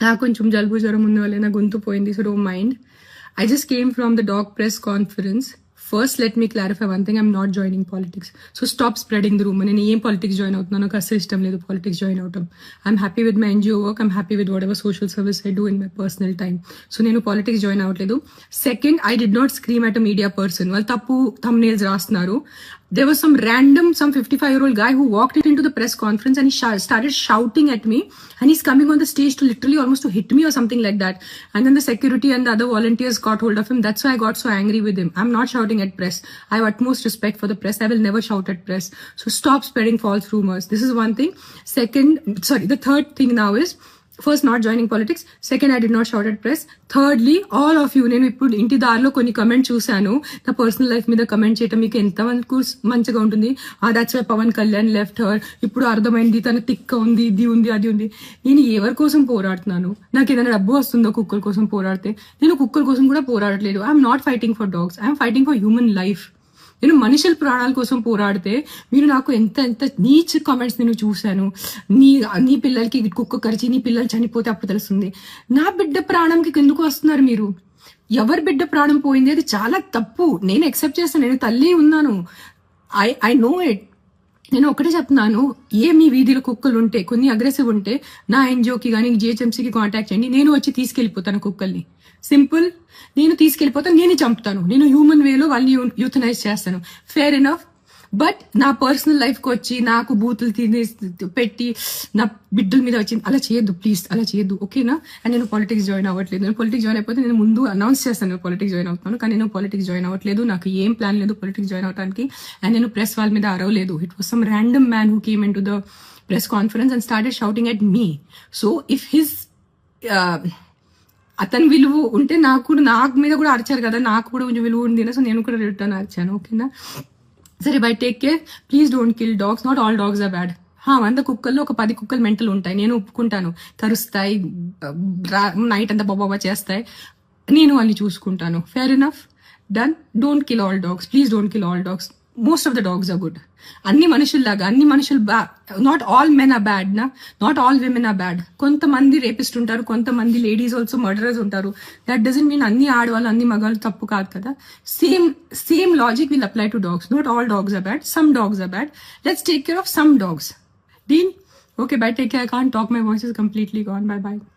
నాకు కొంచెం జలుబు జ్వరం ఉన్న వల్ల నా గొంతు పోయింది, so don't mind. I just came from the dog press conference. First, let me clarify one thing. I'm not joining politics. So stop spreading the rumor. నేను ఏం పాలిటిక్స్ జాయిన్ అవుతున్నాను, నాకు అసలు ఇష్టం లేదు పాలిటిక్స్ జాయిన్ అవటం. I'm happy with my NGO work, I'm happy with whatever social service I do in my personal time. So నేను politics join అవ్వట్లేదు. Second, I did not scream at a media person. వాళ్ళు తప్పు thumbnails రాస్తున్నారు. There was some 55-year-old guy who walked into the press conference and he started shouting at me, and he's coming on the stage to literally almost to hit me or something like that. And then the security and the other volunteers got hold of him. That's why I got so angry with him. I'm not shouting at press. I have utmost respect for the press. I will never shout at press. So stop spreading false rumors. This is one thing. The third thing now is, first not joining politics, second I did not shout at press, thirdly all of you, నేను ఇప్పుడు ఇంటి దారిలో కొన్ని comment చూశాను నా personal life మీద comment చేయటం మీకు ఎంత మంచిగా ఉంటుంది. That's why Pawan Kalyan left her, ఇప్పుడు అర్థమైంది తన తిక్క ఉంది, ఇది ఉంది, అది ఉంది. నేను ఎవరి కోసం పోరాడుతున్నాను? నాకు ఏదైనా డబ్బు వస్తుందో కుక్కల కోసం పోరాడితే? నేను కుక్కల కోసం కూడా పోరాడట్లేదు. I'm not fighting for dogs, I'm fighting for human life. నేను మనుషుల ప్రాణాల కోసం పోరాడితే మీరు నాకు ఎంత నీచ్ కామెంట్స్ నేను చూశాను. నీ పిల్లలకి కుక్క కరిచి నీ పిల్లలు చనిపోతే అప్పుడు తెలుస్తుంది. నా బిడ్డ ప్రాణంకి ఎందుకు వస్తున్నారు మీరు? ఎవరి బిడ్డ ప్రాణం పోయింది అది చాలా తప్పు. నేను యాక్సెప్ట్ చేస్తాను, నేను తల్లి ఉన్నాను, ఐ నో ఇట్. నేను ఒకటే చెప్తున్నాను, మీ వీధిలో కుక్కలు ఉంటే, కొన్ని అగ్రెసివ్ ఉంటే నా ఎన్జిఓకి కానీ జిహెచ్ఎంసీకి కాంటాక్ట్ చేయండి. నేను వచ్చి తీసుకెళ్లిపోతాను కుక్కల్ని. సింపుల్. నేను తీసుకెళ్లిపోతాను, నేనే చంపుతాను, నేను హ్యూమన్ వేలో వాళ్ళని యూథనైజ్ చేస్తాను. Fair enough. బట్ నా పర్సనల్ లైఫ్కి వచ్చి నాకు బూతులు పెట్టి నా బిడ్డల మీద వచ్చి అలా చేయొద్దు ప్లీజ్, అలా చేయొద్దు, ఓకేనా? అండ్ నేను పాలిటిక్స్ జాయిన్ అవ్వట్లేదు. నేను పాలిటిక్స్ జాయిన్ అయిపోతే నేను ముందు అనౌన్స్ చేస్తాను పాలిటిక్స్ జాయిన్ అవుతున్నాను, కానీ నేను పాలిటిక్స్ జాయిన్ అవ్వట్లేదు. నాకు ఏం ప్లాన్ లేదు పాలిటిక్స్ జాయిన్ అవడానికి. అండ్ నేను ప్రెస్ వాళ్ళ మీద అరవలేదు. It was some random man who came in to the press conference and started shouting at me. So if his అతని విలువ ఉంటే నాకు మీద కూడా అరిచారు కదా, నాకు కూడా కొంచెం విలువ ఉంది. సో నేను కూడా రిటర్న్ అరిచాను, ఓకేనా? సరే, bye take care. Please don't kill dogs. Not all dogs are bad. 100 కుక్కల్లో ఒక 10 కుక్కలు మెంటల్ ఉంటాయి, నేను ఒప్పుకుంటాను. కరుస్తాయి, నైట్ అంతా బాబా చేస్తాయి, నేను వాళ్ళని చూసుకుంటాను. Fair enough, done. Don't kill all dogs, please don't kill all dogs. Most of the dogs are good. అన్ని మనుషుల్లాగా అన్ని మనుషులు not all men are bad నా, not all women are bad. కొంతమంది రేపిస్ట్ ఉంటారు, కొంతమంది లేడీస్ ఆల్సో మర్డరర్స్ ఉంటారు. That doesn't mean అన్ని ఆడవాళ్ళు అన్ని మగాళ్ళు తప్పు కాదు కదా. Same logic will apply to dogs. Not all dogs are bad, some dogs are bad. Let's take care of some dogs. Deal? Okay, bye, take care. I can't talk, my voice is completely gone. Bye bye.